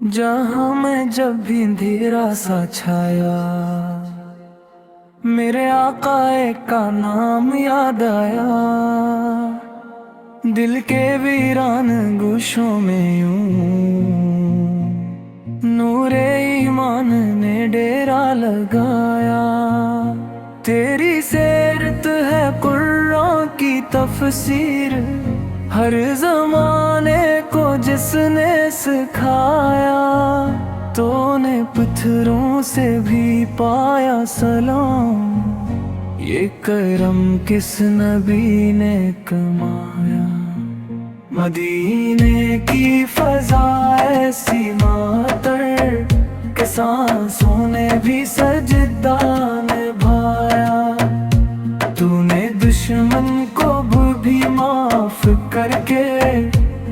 जहाँ मैं जब भी अंधेरा सा छाया, मेरे आका का नाम याद आया। दिल के वीरान गोशों में यूं नूरे ईमान ने डेरा लगाया। तेरी सीरत है कुर्रों की तफसीर, हर जमाने को जिसने सिखाया। तूने पत्थरों से भी पाया सलाम, ये करम किस नबी ने कमाया। मदीने की फजा ऐसी मातर के सांसों ने भी सजदा निभाया। तूने दुश्मन को भी माफ करके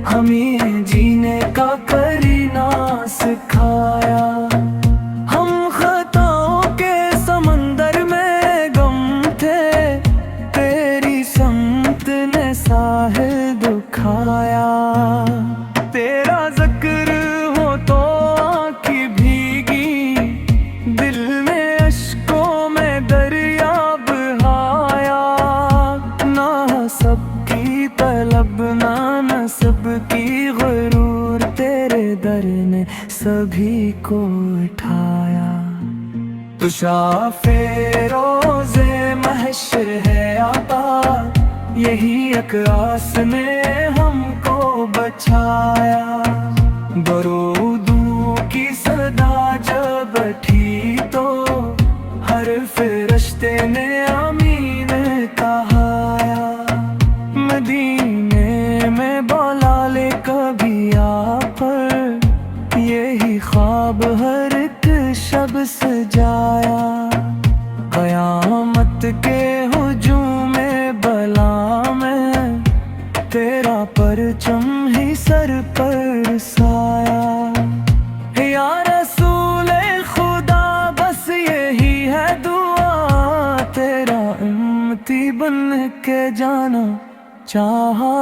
हमें जीने का करीना सिखाया। हम खताओं के समंदर में गम थे, तेरी समत ने साहिल दुखाया। तेरा जिक्र हो तो आँखें भीगी, दिल में अश्कों में दरिया बहाया। ना सबकी तलब ना नस्ब की गुरूर, तेरे दर ने सभी को उठाया। तू शाफे रोज़े महशर है आता, यही अकरास ने हमको बचाया। दरूदों की सदा जब उठी तो हर फरिश्ते ने आमीन कहाया। मदीने में बोलाले कभी आ पर, यही ख्वाब हर एक शब सजाया। क़यामत के हुजूम में बला में, तेरा परचम ही सर पर साया। या रसूले खुदा बस यही है दुआ, तेरा उम्मती बन के जाना चाहा।